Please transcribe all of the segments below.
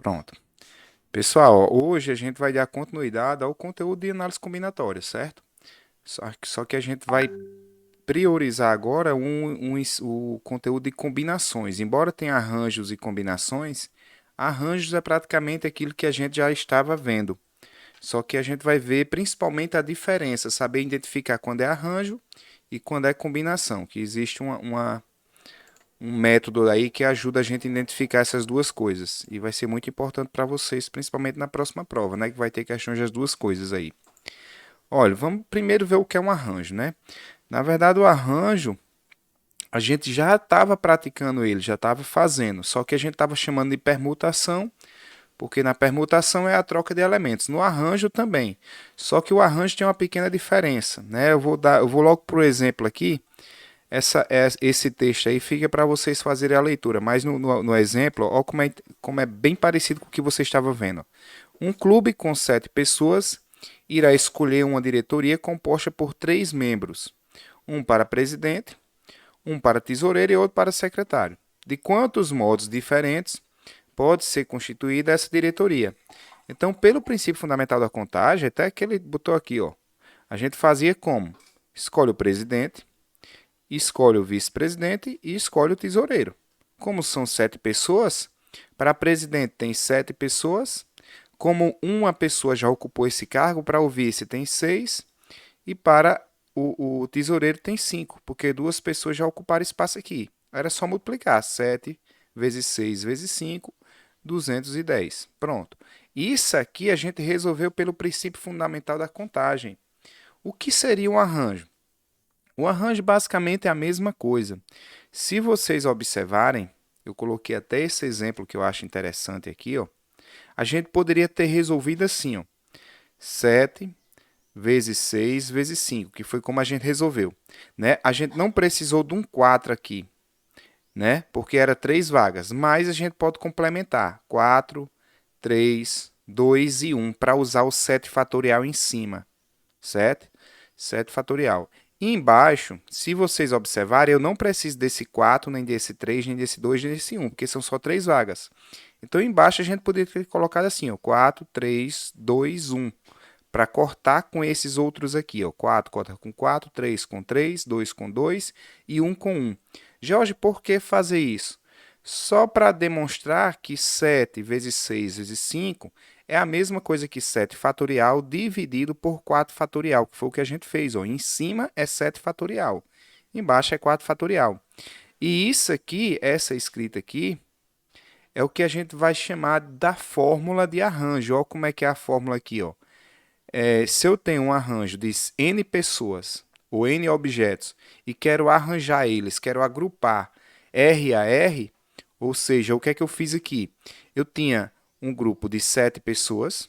Pronto. Pessoal, ó, hoje a gente vai dar continuidade ao conteúdo de análise combinatória, certo? Só que a gente vai priorizar agora o conteúdo de combinações. Embora tenha arranjos e combinações, arranjos é praticamente aquilo que a gente já estava vendo. Só que a gente vai ver principalmente a diferença, saber identificar quando é arranjo e quando é combinação, que existe um método aí que ajuda a gente a identificar essas duas coisas. E vai ser muito importante para vocês, principalmente na próxima prova, né? Que vai ter questões das duas coisas aí. Olha, vamos primeiro ver o que é um arranjo, né? Na verdade, o arranjo, a gente já estava praticando ele, já estava fazendo, só que a gente estava chamando de permutação, porque na permutação é a troca de elementos. No arranjo também. Só que o arranjo tem uma pequena diferença, né? Eu vou logo para o exemplo aqui. Esse texto aí fica para vocês fazerem a leitura, mas no exemplo, ó, como é bem parecido com o que você estava vendo. Um clube com 7 pessoas irá escolher uma diretoria composta por 3 membros, um para presidente, um para tesoureiro e outro para secretário. De quantos modos diferentes pode ser constituída essa diretoria? Então, pelo princípio fundamental da contagem, até que ele botou aqui, ó, a gente fazia como? Escolhe o presidente, escolhe o vice-presidente e escolhe o tesoureiro. Como são 7 pessoas, para presidente tem 7 pessoas, como uma pessoa já ocupou esse cargo, para o vice tem 6 e para o tesoureiro tem 5, porque 2 pessoas já ocuparam espaço aqui. Era só multiplicar 7 vezes 6 vezes 5, 210. Pronto. Isso aqui a gente resolveu pelo princípio fundamental da contagem. O que seria um arranjo? O arranjo basicamente é a mesma coisa. Se vocês observarem, eu coloquei até esse exemplo que eu acho interessante aqui, ó. A gente poderia ter resolvido assim, ó. 7 vezes 6 vezes 5, que foi como a gente resolveu, né? A gente não precisou de um 4 aqui, né? Porque era 3 vagas, mas a gente pode complementar 4, 3, 2 e 1 para usar o 7 fatorial em cima, certo? 7 fatorial. E embaixo, se vocês observarem, eu não preciso desse 4, nem desse 3, nem desse 2, nem desse 1, porque são só 3 vagas. Então, embaixo a gente poderia ter colocado assim, ó, 4, 3, 2, 1, para cortar com esses outros aqui, ó. 4 corta com 4, 3 com 3, 2 com 2 e 1 com 1. Jorge, por que fazer isso? Só para demonstrar que 7 vezes 6 vezes 5 é a mesma coisa que 7 fatorial dividido por 4 fatorial, que foi o que a gente fez. Ó. Em cima é 7 fatorial, embaixo é 4 fatorial. E isso aqui, essa escrita aqui, é o que a gente vai chamar da fórmula de arranjo. Olha como é que é a fórmula aqui. Ó. Se eu tenho um arranjo de N pessoas ou N objetos e quero arranjar eles, quero agrupar R a R, ou seja, o que é que eu fiz aqui? Eu tinha um grupo de 7 pessoas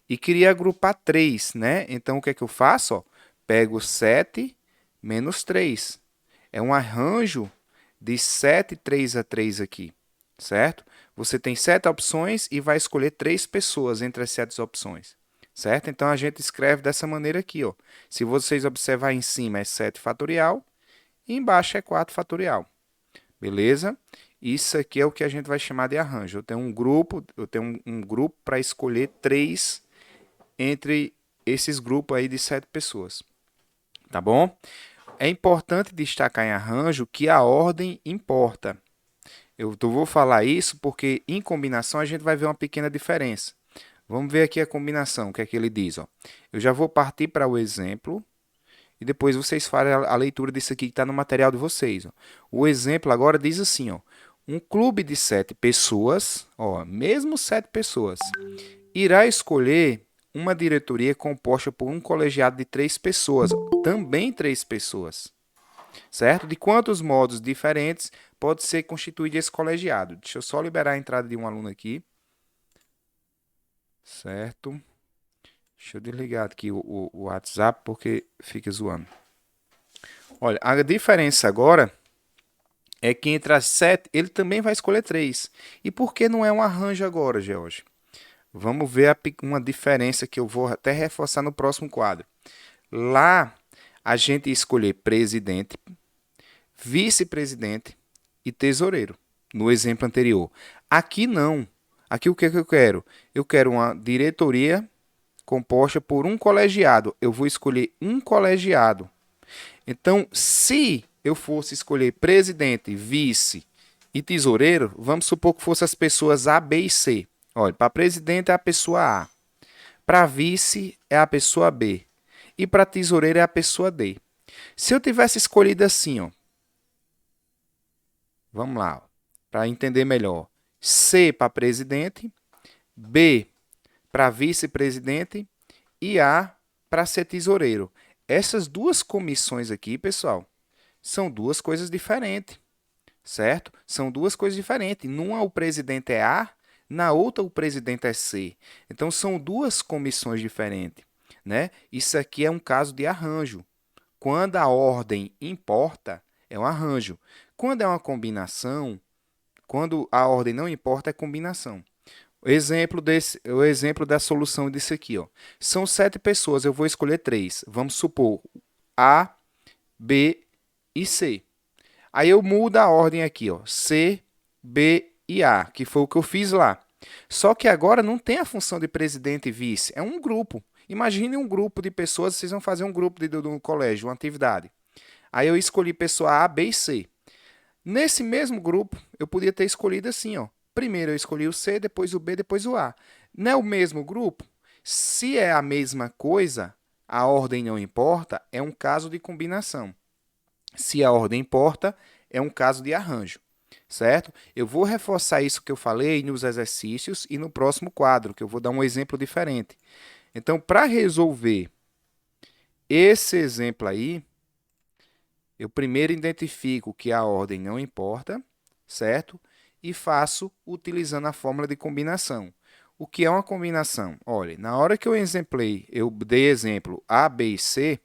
e queria agrupar 3, né? Então, o que é que eu faço? Ó, pego 7 menos 3. É um arranjo de 7, 3 a 3 aqui, certo? Você tem 7 opções e vai escolher 3 pessoas entre as 7 opções, certo? Então, a gente escreve dessa maneira aqui, ó. Se vocês observar em cima é 7 fatorial e embaixo é 4 fatorial. Beleza? Isso aqui é o que a gente vai chamar de arranjo. Eu tenho um grupo para escolher 3 entre esses grupos aí de 7 pessoas. Tá bom? É importante destacar em arranjo que a ordem importa. Eu vou falar isso porque em combinação a gente vai ver uma pequena diferença. Vamos ver aqui a combinação, o que é que ele diz. Ó. Eu já vou partir para o exemplo e depois vocês farem a leitura disso aqui que está no material de vocês. Ó. O exemplo agora diz assim, ó, um clube de 7 pessoas, ó, mesmo 7 pessoas, irá escolher uma diretoria composta por um colegiado de 3 pessoas, também 3 pessoas, certo? De quantos modos diferentes pode ser constituído esse colegiado? Deixa eu só liberar a entrada de um aluno aqui, certo? Deixa eu desligar aqui o WhatsApp porque fica zoando. Olha, a diferença agora é que entre as 7, ele também vai escolher 3. E por que não é um arranjo agora, George? Vamos ver uma diferença que eu vou até reforçar no próximo quadro. Lá, a gente ia escolher presidente, vice-presidente e tesoureiro, no exemplo anterior. Aqui não. Aqui o que é que eu quero? Eu quero uma diretoria composta por um colegiado. Eu vou escolher um colegiado. Então, se eu fosse escolher presidente, vice e tesoureiro, vamos supor que fossem as pessoas A, B e C. Olha, para presidente é a pessoa A, para vice é a pessoa B e para tesoureiro é a pessoa D. Se eu tivesse escolhido assim, ó, vamos lá, para entender melhor. C para presidente, B para vice-presidente e A para ser tesoureiro. Essas duas comissões aqui, pessoal, são duas coisas diferentes, certo? São duas coisas diferentes. Numa o presidente é A, na outra o presidente é C. Então são duas comissões diferentes, né? Isso aqui é um caso de arranjo. Quando a ordem importa, é um arranjo. Quando é uma combinação, quando a ordem não importa, é combinação. O exemplo da solução disso aqui, ó. São 7 pessoas, eu vou escolher 3. Vamos supor A, B e C. Aí eu mudo a ordem aqui, ó. C, B e A, que foi o que eu fiz lá. Só que agora não tem a função de presidente e vice, é um grupo. Imagine um grupo de pessoas, vocês vão fazer um grupo de um colégio, uma atividade. Aí eu escolhi pessoa A, B e C. Nesse mesmo grupo, eu podia ter escolhido assim, ó. Primeiro eu escolhi o C, depois o B, depois o A. Não é o mesmo grupo? Se é a mesma coisa, a ordem não importa, é um caso de combinação. Se a ordem importa, é um caso de arranjo, certo? Eu vou reforçar isso que eu falei nos exercícios e no próximo quadro, que eu vou dar um exemplo diferente. Então, para resolver esse exemplo aí, eu primeiro identifico que a ordem não importa, certo? E faço utilizando a fórmula de combinação. O que é uma combinação? Olha, na hora que eu dei exemplo A, B e C,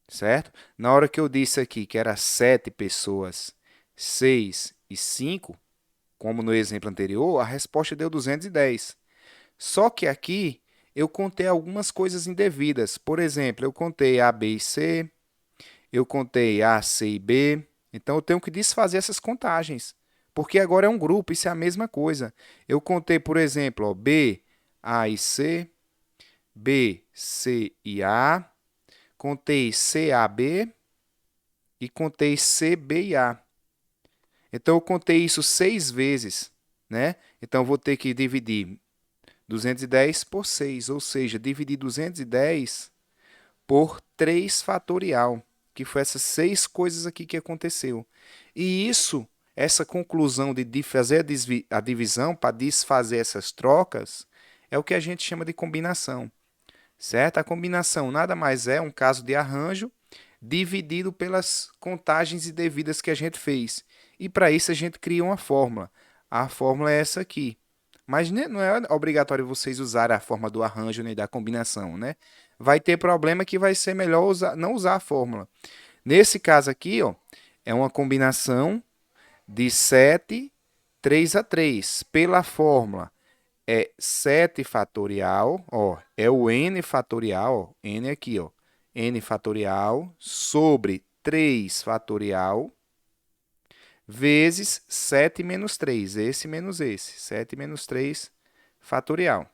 certo? Na hora que eu disse aqui que era 7 pessoas, 6 e 5, como no exemplo anterior, a resposta deu 210. Só que aqui eu contei algumas coisas indevidas. Por exemplo, eu contei A, B e C, eu contei A, C e B. Então eu tenho que desfazer essas contagens, porque agora é um grupo, isso é a mesma coisa. Eu contei, por exemplo, ó, B, A e C, B, C e A, contei C, A, B e contei C, B e A. Então eu contei isso 6 vezes, né? Então eu vou ter que dividir 210 por 6, ou seja, dividir 210 por 3 fatorial, que foi essas 6 coisas aqui que aconteceu. E isso, essa conclusão de fazer a divisão para desfazer essas trocas, é o que a gente chama de combinação, certo? A combinação nada mais é um caso de arranjo dividido pelas contagens indevidas que a gente fez. E para isso a gente cria uma fórmula. A fórmula é essa aqui. Mas não é obrigatório vocês usarem a forma do arranjo nem da combinação, né? Vai ter problema que vai ser melhor não usar a fórmula. Nesse caso aqui, ó, é uma combinação de 7, 3 a 3. Pela fórmula é 7 fatorial, ó, é o n fatorial, ó, n aqui, ó, n fatorial sobre 3 fatorial vezes 7 menos 3, esse menos esse, 7 menos 3 fatorial,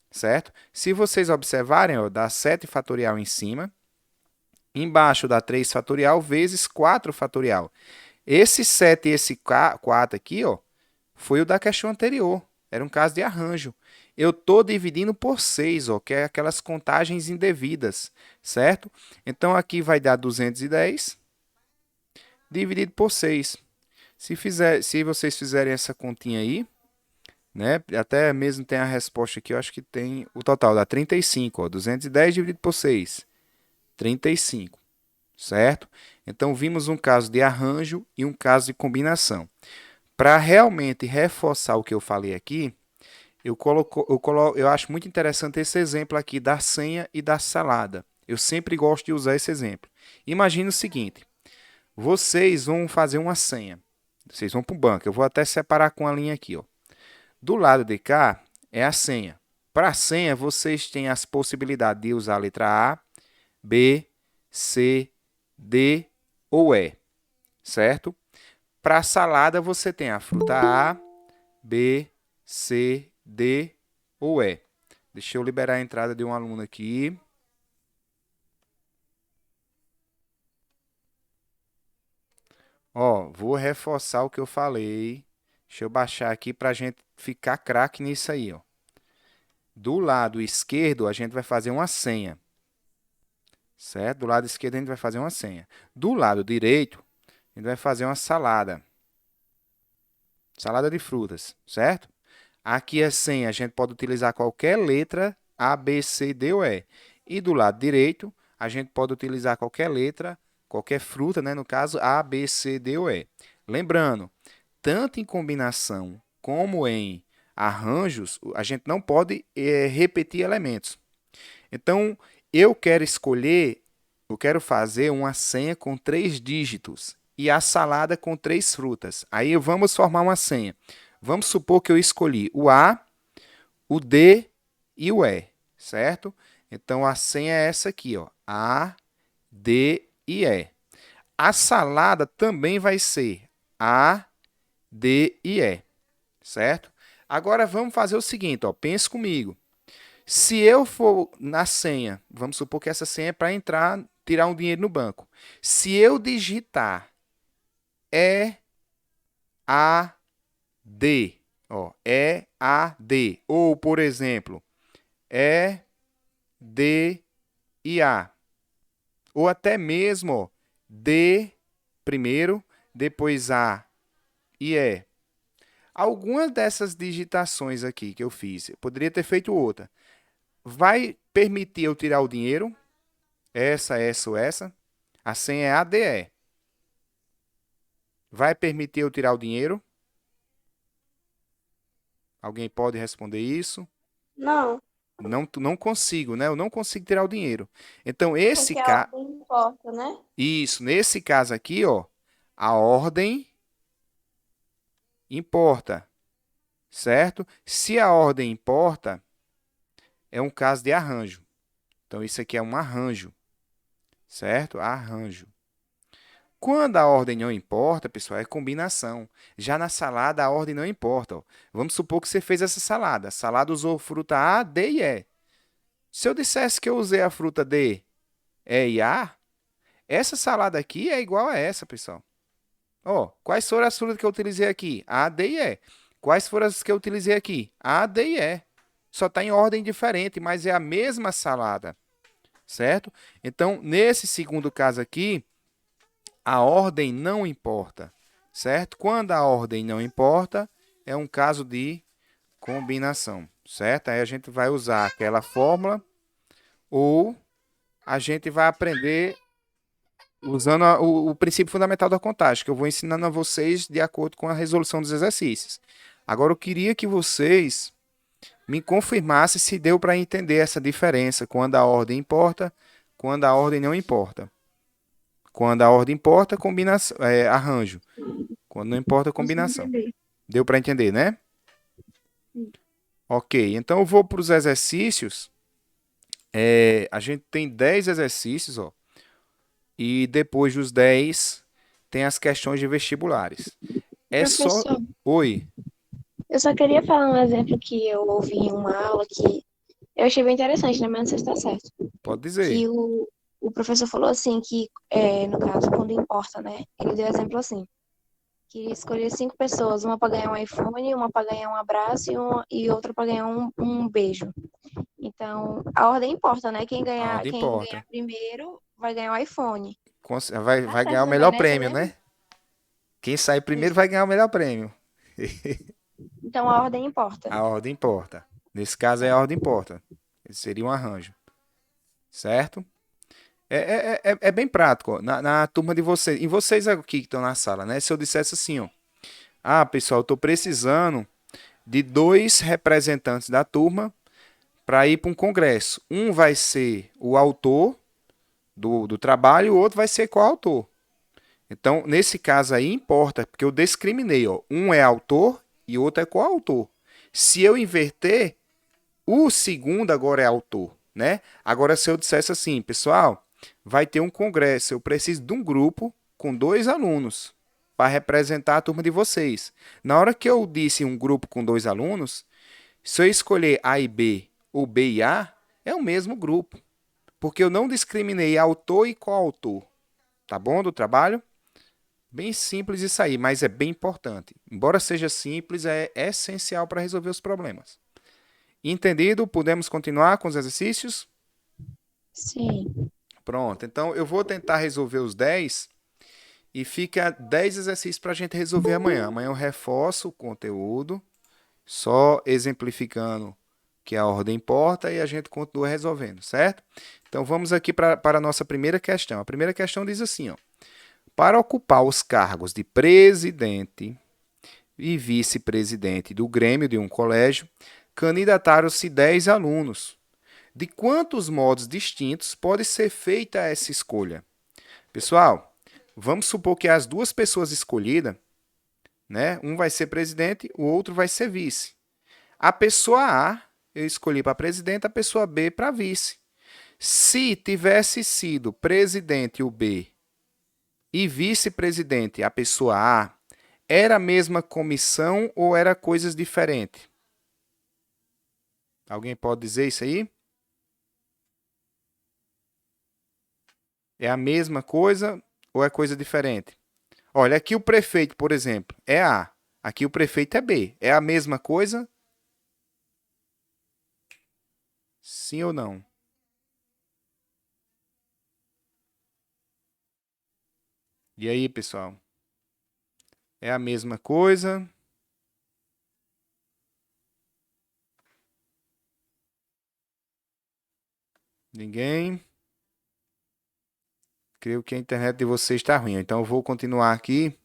certo? Se vocês observarem, ó, dá 7 fatorial em cima, embaixo dá 3 fatorial vezes 4 fatorial. Esse 7 e esse 4 aqui, ó, foi o da questão anterior, era um caso de arranjo. Eu estou dividindo por 6, ó, que é aquelas contagens indevidas, certo? Então, aqui vai dar 210 dividido por 6. Se vocês fizerem essa continha aí, né? Até mesmo tem a resposta aqui, eu acho que tem o total, dá 35, ó, 210 dividido por 6, 35, certo? Então, vimos um caso de arranjo e um caso de combinação. Para realmente reforçar o que eu falei aqui, eu acho muito interessante esse exemplo aqui da senha e da salada. Eu sempre gosto de usar esse exemplo. Imagine o seguinte, vocês vão fazer uma senha. Vocês vão para o banco. Eu vou até separar com a linha aqui, ó. Do lado de cá é a senha. Para a senha, vocês têm as possibilidades de usar a letra A, B, C, D ou E, certo? Para a salada, você tem a fruta A, B, C, D ou E. Deixa eu liberar a entrada de um aluno aqui. Ó, vou reforçar o que eu falei. Deixa eu baixar aqui para a gente ficar craque nisso aí, ó. Do lado esquerdo, a gente vai fazer uma senha, certo? Do lado esquerdo, a gente vai fazer uma senha. Do lado direito, a gente vai fazer uma salada. Salada de frutas, certo? Aqui a senha, a gente pode utilizar qualquer letra A, B, C, D ou E. E do lado direito, a gente pode utilizar qualquer letra, qualquer fruta, né? No caso, A, B, C, D ou E. Lembrando, tanto em combinação como em arranjos, a gente não pode repetir elementos. Então, eu quero fazer uma senha com 3 dígitos e a salada com 3 frutas. Aí vamos formar uma senha. Vamos supor que eu escolhi o A, o D e o E, certo? Então, a senha é essa aqui, ó, A, D e E. A salada também vai ser A, D e E, certo? Agora vamos fazer o seguinte, ó, pense comigo. Se eu for na senha, vamos supor que essa senha é para entrar, tirar um dinheiro no banco. Se eu digitar E, A, D, ó, E, A, D, ou, por exemplo, E, D e A, ou até mesmo ó, D primeiro, depois A e E. Algumas dessas digitações aqui que eu fiz, eu poderia ter feito outra. Vai permitir eu tirar o dinheiro? Essa ou essa? A senha é ADE. Vai permitir eu tirar o dinheiro? Alguém pode responder isso? Não, Não, não consigo, né? Eu não consigo tirar o dinheiro. Então, esse porque a caso. ordem importa, né? Isso, nesse caso aqui, ó, a ordem importa, certo? Se a ordem importa, é um caso de arranjo. Então, isso aqui é um arranjo, certo? Arranjo. Quando a ordem não importa, pessoal, é combinação. Já na salada, a ordem não importa. Ó. Vamos supor que você fez essa salada. A salada usou fruta A, D e E. Se eu dissesse que eu usei a fruta D, E e A, essa salada aqui é igual a essa, pessoal. Ó, quais foram as frutas que eu utilizei aqui? A, D e E. Quais foram as que eu utilizei aqui? A, D e E. Só está em ordem diferente, mas é a mesma salada, certo? Então, nesse segundo caso aqui, a ordem não importa, certo? Quando a ordem não importa, é um caso de combinação, certo? Aí a gente vai usar aquela fórmula ou a gente vai aprender usando o princípio fundamental da contagem, que eu vou ensinando a vocês de acordo com a resolução dos exercícios. Agora, eu queria que vocês me confirmassem se deu para entender essa diferença, quando a ordem importa, quando a ordem não importa. Quando a ordem importa, combinação, arranjo. Quando não importa, Consegui combinação. entender. Deu para entender, né? Sim. Ok, então eu vou para os exercícios. A gente tem 10 exercícios, ó, e depois dos 10 tem as questões de vestibulares. É só. Professor, Oi, eu só queria falar um exemplo que eu ouvi em uma aula que eu achei bem interessante, né? Mas não sei se está certo. pode dizer. Que o professor falou assim, que no caso, quando importa, né? Ele deu exemplo assim, que escolher 5 pessoas, uma para ganhar um iPhone, uma para ganhar um abraço e outra para ganhar um beijo. Então, a ordem importa, né? Quem A ganhar, ordem quem importa. ganhar primeiro vai ganhar o iPhone. Tá Vai ganhar certo o também, melhor né? Você prêmio, lembra? né? Quem sair primeiro Isso. vai ganhar o melhor prêmio. Então, a ordem importa. A ordem importa. Nesse caso, a ordem importa. Esse seria um arranjo, certo? É bem prático. Ó. Na turma de vocês, e vocês aqui que estão na sala, né? Se eu dissesse assim, ó, pessoal, eu estou precisando de 2 representantes da turma para ir para um congresso. Um vai ser o autor do trabalho e o outro vai ser coautor. Então, nesse caso aí, importa, porque eu discriminei, ó. Um é autor e o outro é coautor. Se eu inverter, o segundo agora é autor, né? Agora, se eu dissesse assim, pessoal, vai ter um congresso, eu preciso de um grupo com 2 alunos. para representar a turma de vocês. Na hora que eu disse um grupo com 2 alunos, se eu escolher A e B ou B e A, é o mesmo grupo, porque eu não discriminei autor e coautor. Tá bom do trabalho? Bem simples isso aí, mas é bem importante. Embora seja simples, é essencial para resolver os problemas. Entendido? Podemos continuar com os exercícios? Sim. Pronto, então eu vou tentar resolver os 10 e fica 10 exercícios para a gente resolver amanhã. Amanhã eu reforço o conteúdo, só exemplificando que a ordem importa e a gente continua resolvendo, certo? Então vamos aqui para a nossa primeira questão. A primeira questão diz assim, ó. Para ocupar os cargos de presidente e vice-presidente do Grêmio de um colégio, candidataram-se 10 alunos. De quantos modos distintos pode ser feita essa escolha? Pessoal, vamos supor que as duas pessoas escolhidas, né? Um vai ser presidente, o outro vai ser vice. A pessoa A, eu escolhi para presidente, a pessoa B para vice. Se tivesse sido presidente o B e vice-presidente a pessoa A, era a mesma comissão ou era coisas diferentes? Alguém pode dizer isso aí? É a mesma coisa ou é coisa diferente? Olha, aqui o prefeito, por exemplo, é A. Aqui o prefeito é B. É a mesma coisa? Sim ou não? E aí, pessoal? É a mesma coisa? Ninguém? Creio que a internet de vocês está ruim. Então eu vou continuar aqui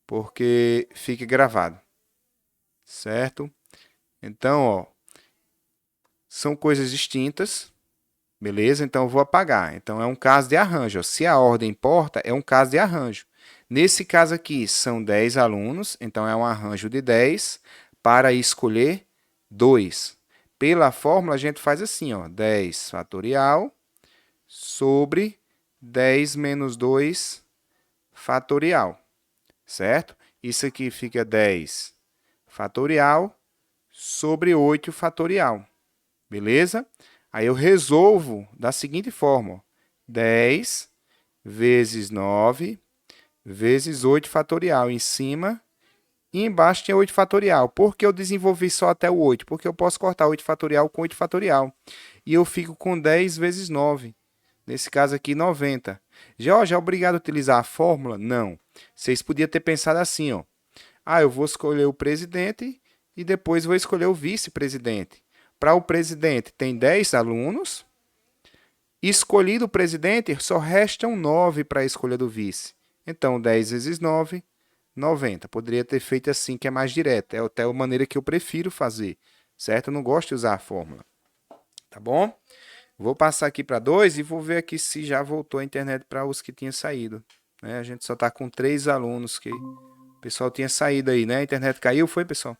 porque fica gravado. Certo? Então, ó, são coisas distintas. Beleza? Então eu vou apagar. Então é um caso de arranjo. Ó. Se a ordem importa, é um caso de arranjo. Nesse caso aqui, são 10 alunos, então é um arranjo de 10 para escolher 2. Pela fórmula, a gente faz assim, ó, 10 fatorial sobre 10 menos 2 fatorial, certo? Isso aqui fica 10 fatorial sobre 8 fatorial, beleza? Aí eu resolvo da seguinte forma, ó, 10 vezes 9 vezes 8 fatorial em cima e embaixo tinha 8 fatorial. Por que eu desenvolvi só até o 8? Porque eu posso cortar 8 fatorial com 8 fatorial. E eu fico com 10 vezes 9. Nesse caso aqui, 90. Já é obrigado a utilizar a fórmula? Não. Vocês podiam ter pensado assim, ó. Ah, eu vou escolher o presidente e depois vou escolher o vice-presidente. Para o presidente tem 10 alunos. Escolhido o presidente, só restam 9 para a escolha do vice. Então, 10 vezes 9, 90. Poderia ter feito assim, que é mais direto. É até a maneira que eu prefiro fazer, certo? Eu não gosto de usar a fórmula, tá bom? Vou passar aqui para 2 e vou ver aqui se já voltou a internet para os que tinham saído. Né? A gente só está com 3 alunos que o pessoal tinha saído aí, né? A internet caiu, foi, pessoal?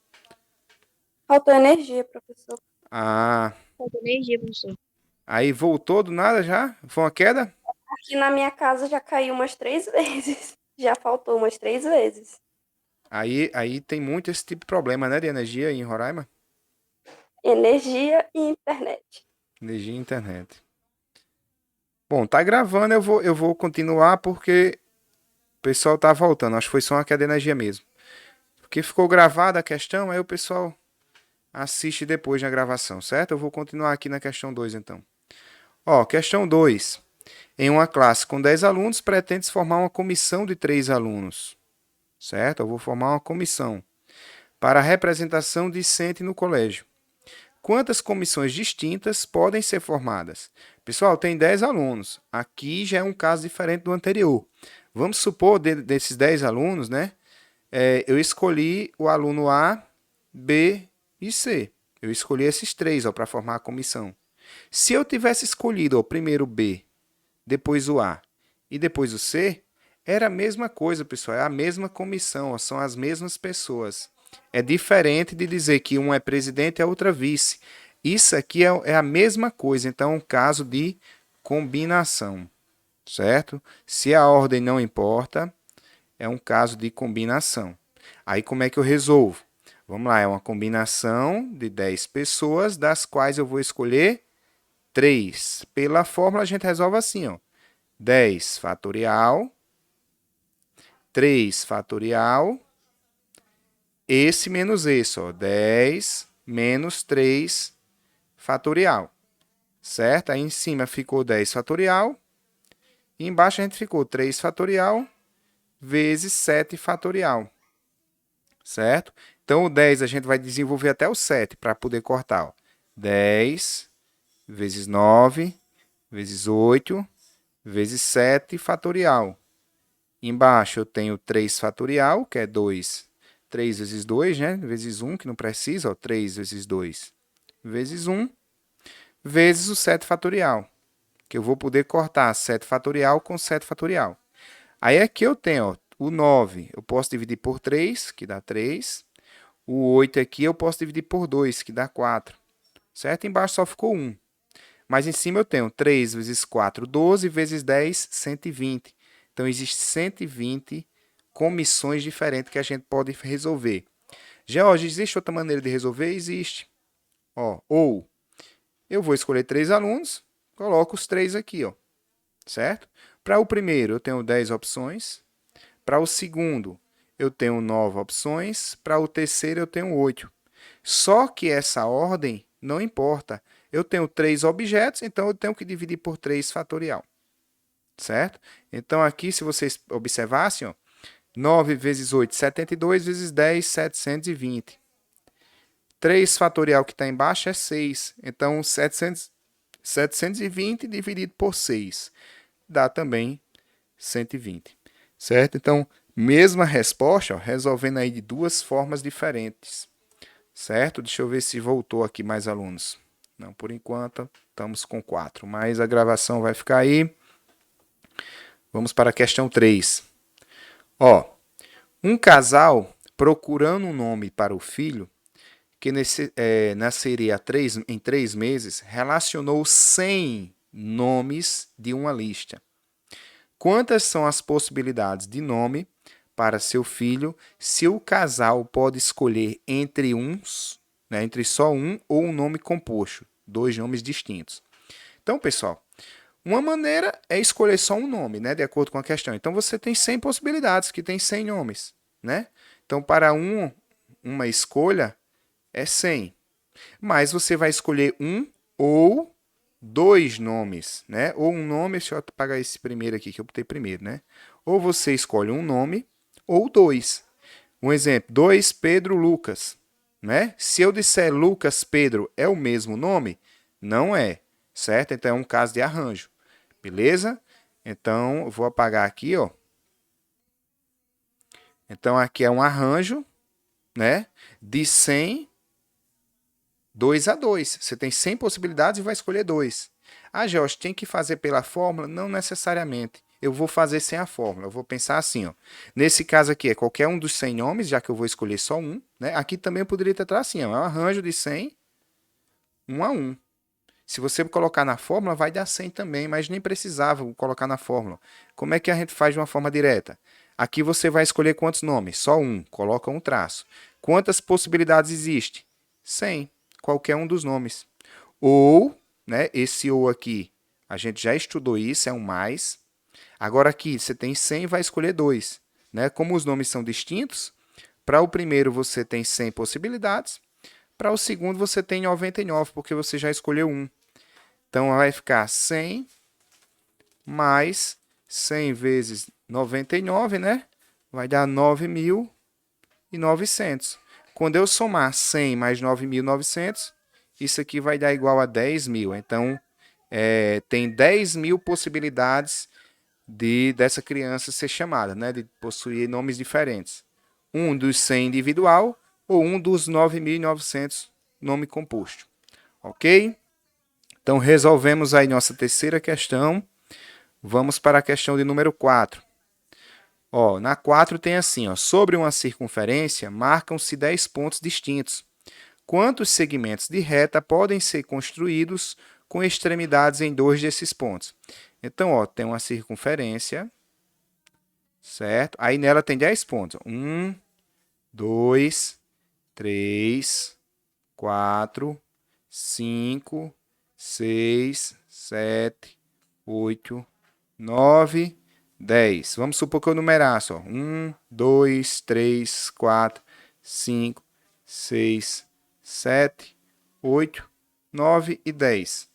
Faltou energia, professor. Ah, Falta energia, professor. aí voltou do nada já? Foi uma queda? Aqui na minha casa já caiu umas 3 vezes. Já faltou umas 3 vezes. Aí tem muito esse tipo de problema, né, de energia aí em Roraima? Energia e internet. Energia e internet. Bom, tá gravando, eu vou continuar porque o pessoal tá voltando. Acho que foi só uma queda de energia mesmo. Porque ficou gravada a questão, aí o pessoal assiste depois na gravação, certo? Eu vou continuar aqui na questão 2, então. Ó, questão 2. Em uma classe com 10 alunos, pretende-se formar uma comissão de 3 alunos, certo? Eu vou formar uma comissão para a representação discente no colégio. Quantas comissões distintas podem ser formadas? Pessoal, tem 10 alunos. Aqui já é um caso diferente do anterior. Vamos supor, desses 10 alunos, né? Eu escolhi o aluno A, B e C. Eu escolhi esses três para formar a comissão. Se eu tivesse escolhido ó, primeiro o B, depois o A e depois o C, era a mesma coisa, pessoal. É a mesma comissão, ó, são as mesmas pessoas. É diferente de dizer que um é presidente e a outra vice. Isso aqui é a mesma coisa, então é um caso de combinação, certo? Se a ordem não importa, é um caso de combinação. Aí como é que eu resolvo? Vamos lá, é uma combinação de 10 pessoas, das quais eu vou escolher 3. Pela fórmula a gente resolve assim, ó. 10 fatorial, 3 fatorial, esse menos esse, ó. 10 menos 3 fatorial. Certo? Aí em cima ficou 10 fatorial. E embaixo a gente ficou 3 fatorial vezes 7 fatorial. Certo? Então, o 10 a gente vai desenvolver até o 7 para poder cortar. Ó. 10 vezes 9 vezes 8 vezes 7 fatorial. Embaixo eu tenho 3 fatorial, que é 2. 3 vezes 2, né? Vezes 1, que não precisa. Ó. 3 vezes 2 vezes 1, vezes o 7 fatorial. Que eu vou poder cortar 7 fatorial com 7 fatorial. Aí aqui eu tenho ó, o 9, eu posso dividir por 3, que dá 3. O 8 aqui eu posso dividir por 2, que dá 4. Certo? Embaixo só ficou 1. Mas em cima eu tenho 3 vezes 4, 12, vezes 10, 120. Então, existem 120 comissões diferentes que a gente pode resolver. George, existe outra maneira de resolver? Existe. Ó, ou eu vou escolher 3 alunos, coloco os 3 aqui, ó, certo? Para o primeiro, eu tenho 10 opções. Para o segundo, eu tenho 9 opções. Para o terceiro, eu tenho 8. Só que essa ordem não importa. Eu tenho 3 objetos, então eu tenho que dividir por 3 fatorial. Certo? Então, aqui, se vocês observassem, ó, 9 vezes 8, 72, vezes 10, 720. 3 fatorial que está embaixo é 6. Então, 720 dividido por 6 dá também 120. Certo? Então, mesma resposta, ó, resolvendo aí de duas formas diferentes. Certo? Deixa eu ver se voltou aqui mais alunos. Não, por enquanto, estamos com 4. Mas a gravação vai ficar aí. Vamos para a questão 3. Ó, um casal procurando um nome para o filho, que nasceria em 3 meses, relacionou 100 nomes de uma lista. Quantas são as possibilidades de nome para seu filho se o casal pode escolher entre entre só um ou um nome composto, 2 nomes distintos? Então, pessoal, uma maneira é escolher só um nome, né, de acordo com a questão. Então, você tem 100 possibilidades, que tem 100 nomes, né? Então, para uma escolha, é 100. Mas você vai escolher um ou 2 nomes, né? Ou um nome, deixa eu apagar esse primeiro aqui, que eu botei primeiro, né? Ou você escolhe um nome ou 2. Um exemplo, 2 Pedro Lucas, né? Se eu disser Lucas Pedro é o mesmo nome, não é, certo? Então é um caso de arranjo, beleza? Então eu vou apagar aqui, ó. Então aqui é um arranjo, né? De 100, 2 a 2. Você tem 100 possibilidades e vai escolher 2. Ah, Jorge, tem que fazer pela fórmula? Não necessariamente. Eu vou fazer sem a fórmula. Eu vou pensar assim, ó. Nesse caso aqui é qualquer um dos 100 nomes, já que eu vou escolher só um, né? Aqui também eu poderia tratar assim, ó. É um arranjo de 100, 1 a 1. Se você colocar na fórmula, vai dar 100 também, mas nem precisava colocar na fórmula. Como é que a gente faz de uma forma direta? Aqui você vai escolher quantos nomes? Só um. Coloca um traço. Quantas possibilidades existem? 100. Qualquer um dos nomes. Ou, né, esse ou aqui, a gente já estudou isso, é um mais. Agora aqui, você tem 100 e vai escolher 2. Né? Como os nomes são distintos, para o primeiro você tem 100 possibilidades, para o segundo você tem 99, porque você já escolheu um. Então, vai ficar 100 mais 100 vezes 99, né? Vai dar 9.900. Quando eu somar 100 mais 9.900, isso aqui vai dar igual a 10.000. Então, tem 10.000 possibilidades dessa criança ser chamada, né? De possuir nomes diferentes. Um dos 100 individual ou um dos 9.900 nome composto. Ok? Então, resolvemos aí nossa terceira questão. Vamos para a questão de número 4. Ó, na 4 tem assim, ó, sobre uma circunferência, marcam-se 10 pontos distintos. Quantos segmentos de reta podem ser construídos com extremidades em 2 desses pontos? Então, ó, tem uma circunferência certo? Aí nela tem 10 pontos. 1, 2, 3, 4, 5, 6, 7, 8, 9, 10. Vamos supor que eu numerasse, ó. 1, 2, 3, 4, 5, 6, 7, 8, 9 e 10.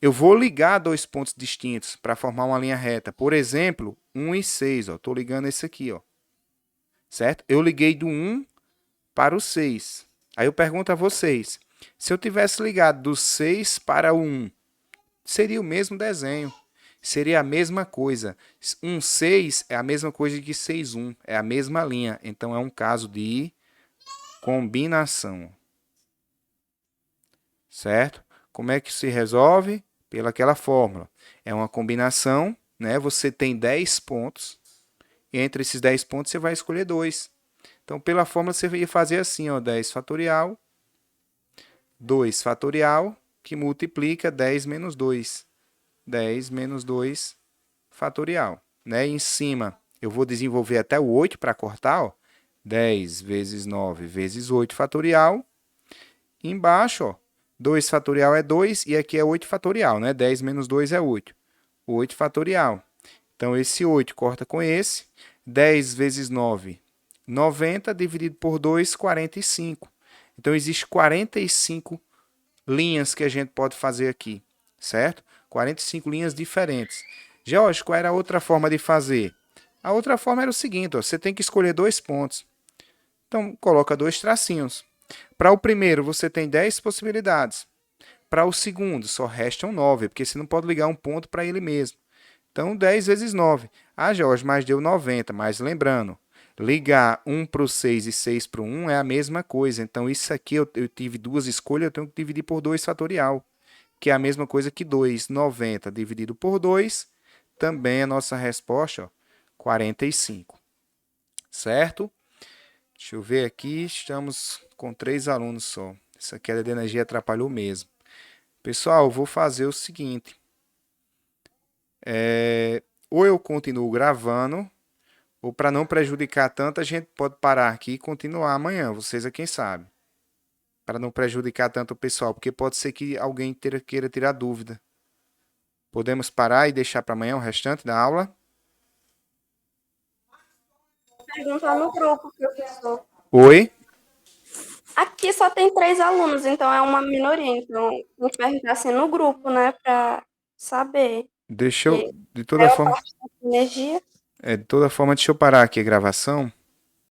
Eu vou ligar dois pontos distintos para formar uma linha reta. Por exemplo, 1 e 6. Estou ligando esse aqui. Ó. Certo? Eu liguei do 1 para o 6. Aí eu pergunto a vocês. Se eu tivesse ligado do 6 para o 1, seria o mesmo desenho. Seria a mesma coisa. 1,6 é a mesma coisa que 6,1. É a mesma linha. Então é um caso de combinação. Certo? Como é que se resolve? Pelaquela fórmula. É uma combinação, né? Você tem 10 pontos. E entre esses 10 pontos você vai escolher 2. Então, pela fórmula você ia fazer assim, ó, 10 fatorial, 2 fatorial, que multiplica 10 menos 2. 10 menos 2 fatorial. Né? E em cima, eu vou desenvolver até o 8 para cortar. Ó. 10 vezes 9 vezes 8 fatorial. E embaixo, ó, 2 fatorial é 2 e aqui é 8 fatorial. Né? 10 menos 2 é 8. 8 fatorial. Então, esse 8 corta com esse. 10 vezes 9, 90, dividido por 2, 45. Então, existe 45 linhas que a gente pode fazer aqui, certo? 45 linhas diferentes. George, qual era a outra forma de fazer? A outra forma era o seguinte, ó, você tem que escolher 2 pontos. Então, coloca 2 tracinhos. Para o primeiro, você tem 10 possibilidades. Para o segundo, só restam 9, porque você não pode ligar um ponto para ele mesmo. Então, 10 vezes 9. Ah, Jorge, mas deu 90. Mas lembrando, ligar 1 para o 6 e 6 para o 1 é a mesma coisa. Então, isso aqui eu tive duas escolhas, eu tenho que dividir por 2 fatorial, que é a mesma coisa que 2. 90 dividido por 2, também é a nossa resposta, ó, 45. Certo? Deixa eu ver aqui, estamos com 3 alunos só. Essa queda de energia atrapalhou mesmo. Pessoal, eu vou fazer o seguinte. Ou eu continuo gravando, ou para não prejudicar tanto, a gente pode parar aqui e continuar amanhã. Vocês é quem sabe. Para não prejudicar tanto o pessoal, porque pode ser que alguém queira tirar dúvida. Podemos parar e deixar para amanhã o restante da aula? Perguntar no grupo, professor. Oi? Aqui só tem 3 alunos, então é uma minoria. Então, a gente perguntar assim no grupo, né, para saber. Deixa eu, Porque de a toda maior forma, parte da energia. deixa eu parar aqui a gravação.